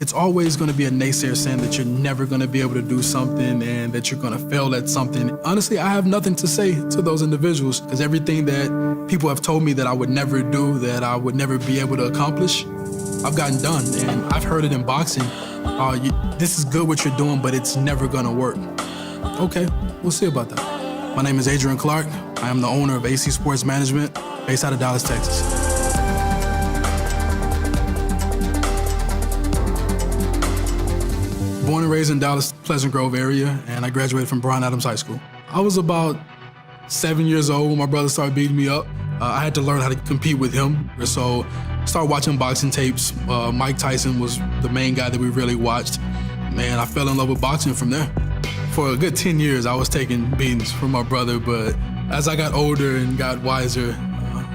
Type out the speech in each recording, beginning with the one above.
It's always going to be a naysayer saying that you're never going to be able to do something and that you're going to fail at something. Honestly, I have nothing to say to those individuals because everything that people have told me that I would never do, that I would never be able to accomplish, I've gotten done. And I've heard it in boxing. This is good what you're doing, but it's never going to work. Okay, we'll see about that. My name is Adrian Clark. I am the owner of AC Sports Management based out of Dallas, Texas. Born and raised in Dallas, Pleasant Grove area, and I graduated from Bryan Adams High School. I was about 7 years old when my brother started beating me up. I had to learn how to compete with him, so I started watching boxing tapes. Mike Tyson was the main guy that we really watched. Man, I fell in love with boxing from there. For a good 10 years, I was taking beatings from my brother, but as I got older and got wiser,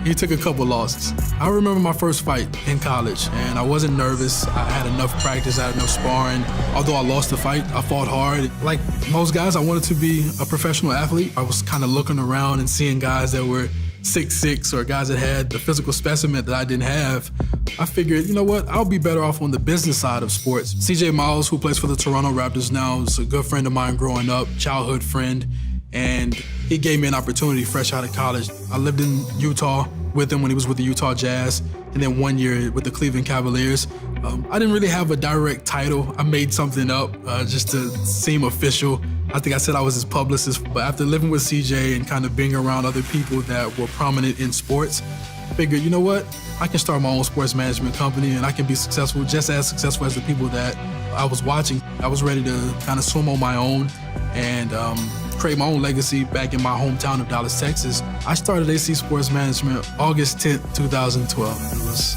he took a couple losses. I remember my first fight in college, and I wasn't nervous. I had enough practice, I had enough sparring. Although I lost the fight, I fought hard. Like most guys, I wanted to be a professional athlete. I was kind of looking around and seeing guys that were 6'6", or guys that had the physical specimen that I didn't have. I figured, you know what, I'll be better off on the business side of sports. CJ Miles, who plays for the Toronto Raptors now, is a good friend of mine growing up, childhood friend. And he gave me an opportunity fresh out of college. I lived in Utah with him when he was with the Utah Jazz, and then 1 year with the Cleveland Cavaliers. I didn't really have a direct title. I made something up just to seem official. I think I said I was his publicist, but after living with CJ and kind of being around other people that were prominent in sports, I figured, you know what? I can start my own sports management company and I can be successful, just as successful as the people that I was watching. I was ready to kind of swim on my own and create my own legacy back in my hometown of Dallas, Texas. I started AC Sports Management August 10th, 2012. It was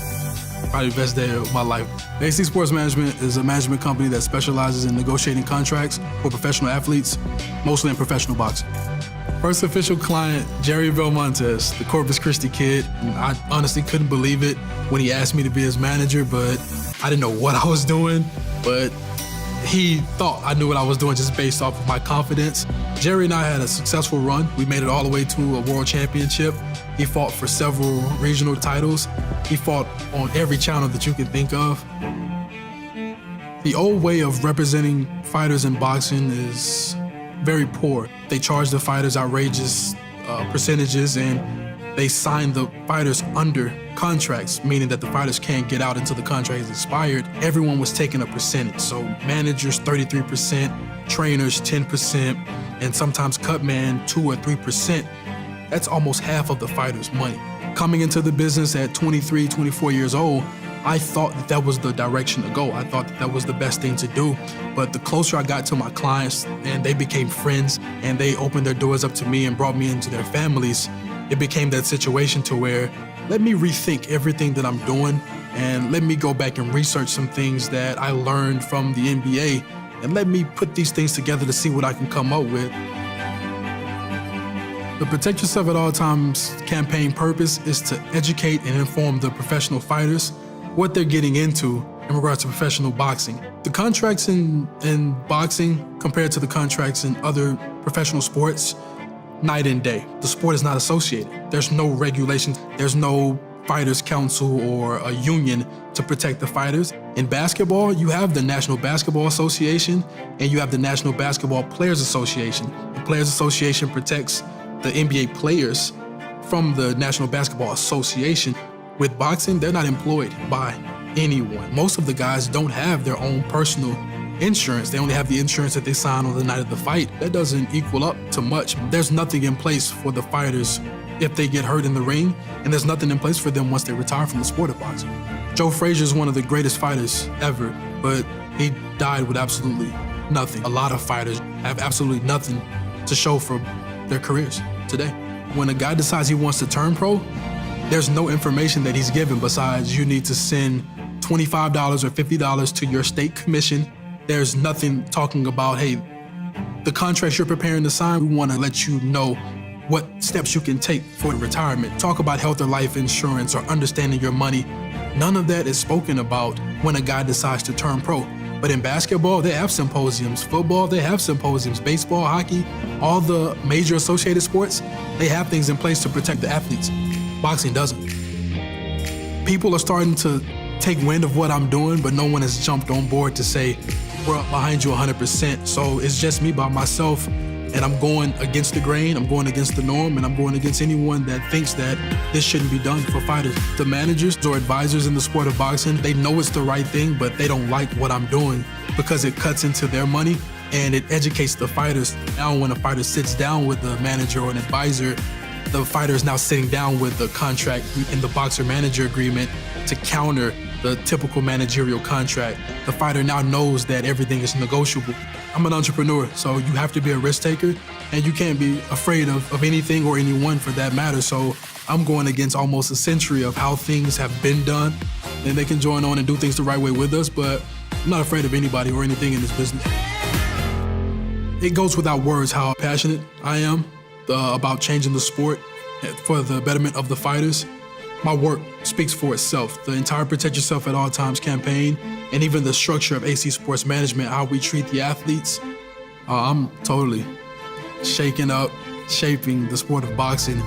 probably the best day of my life. AC Sports Management is a management company that specializes in negotiating contracts for professional athletes, mostly in professional boxing. First official client, Jerry Belmontes, the Corpus Christi kid. And I honestly couldn't believe it when he asked me to be his manager, but I didn't know what I was doing, but he thought I knew what I was doing just based off of my confidence. Jerry and I had a successful run. We made it all the way to a world championship. He fought for several regional titles. He fought on every channel that you can think of. The old way of representing fighters in boxing is very poor. They charge the fighters outrageous percentages, and they sign the fighters under contracts, meaning that the fighters can't get out until the contract is expired. Everyone was taking a percentage. So managers 33%, trainers 10%, and sometimes cut man 2 or 3%. That's almost half of the fighter's money. Coming into the business at 23, 24 years old, I thought that that was the direction to go. I thought that that was the best thing to do. But the closer I got to my clients and they became friends and they opened their doors up to me and brought me into their families, it became that situation to where, let me rethink everything that I'm doing and let me go back and research some things that I learned from the NBA and let me put these things together to see what I can come up with. The Protect Yourself at All Times campaign purpose is to educate and inform the professional fighters what they're getting into in regards to professional boxing. The contracts in boxing compared to the contracts in other professional sports, night and day. The sport is not associated. There's no regulations. There's no fighters council or a union to protect the fighters. In basketball, you have the National Basketball Association and you have the National Basketball Players Association. The Players Association protects the NBA players from the National Basketball Association. With boxing, they're not employed by anyone. Most of the guys don't have their own personal insurance. They only have the insurance that they sign on the night of the fight. That doesn't equal up to much. There's nothing in place for the fighters if they get hurt in the ring, and there's nothing in place for them once they retire from the sport of boxing. Joe Frazier is one of the greatest fighters ever, but he died with absolutely nothing. A lot of fighters have absolutely nothing to show for their careers today. When a guy decides he wants to turn pro, there's no information that he's given besides you need to send $25 or $50 to your state commission. There's nothing talking about, hey, the contracts you're preparing to sign, we want to let you know what steps you can take for retirement. Talk about health or life insurance or understanding your money. None of that is spoken about when a guy decides to turn pro. But in basketball, they have symposiums. Football, they have symposiums. Baseball, hockey, all the major associated sports, they have things in place to protect the athletes. Boxing doesn't. People are starting to take wind of what I'm doing, but no one has jumped on board to say, we're behind you 100%. So it's just me by myself, and I'm going against the grain, I'm going against the norm, and I'm going against anyone that thinks that this shouldn't be done for fighters. The managers or advisors in the sport of boxing, they know it's the right thing, but they don't like what I'm doing because it cuts into their money and it educates the fighters. Now when a fighter sits down with a manager or an advisor, the fighter is now sitting down with the contract in the boxer-manager agreement to counter the typical managerial contract. The fighter now knows that everything is negotiable. I'm an entrepreneur, so you have to be a risk taker, and you can't be afraid of anything or anyone for that matter. So I'm going against almost a century of how things have been done, and they can join on and do things the right way with us, but I'm not afraid of anybody or anything in this business. It goes without words how passionate I am about changing the sport for the betterment of the fighters. My work speaks for itself. The entire Protect Yourself at All Times campaign, and even the structure of AC Sports Management, how we treat the athletes, I'm totally shaking up, shaping the sport of boxing.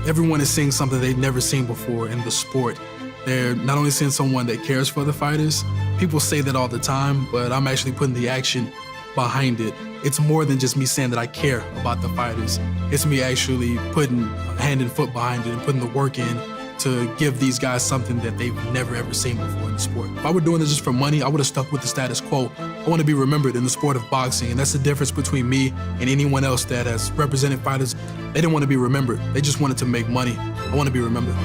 Everyone is seeing something they've never seen before in the sport. They're not only seeing someone that cares for the fighters, people say that all the time, but I'm actually putting the action behind it. It's more than just me saying that I care about the fighters. It's me actually putting hand and foot behind it and putting the work in to give these guys something that they've never ever seen before in the sport. If I were doing this just for money, I would have stuck with the status quo. I want to be remembered in the sport of boxing, and that's the difference between me and anyone else that has represented fighters. They didn't want to be remembered. They just wanted to make money. I want to be remembered.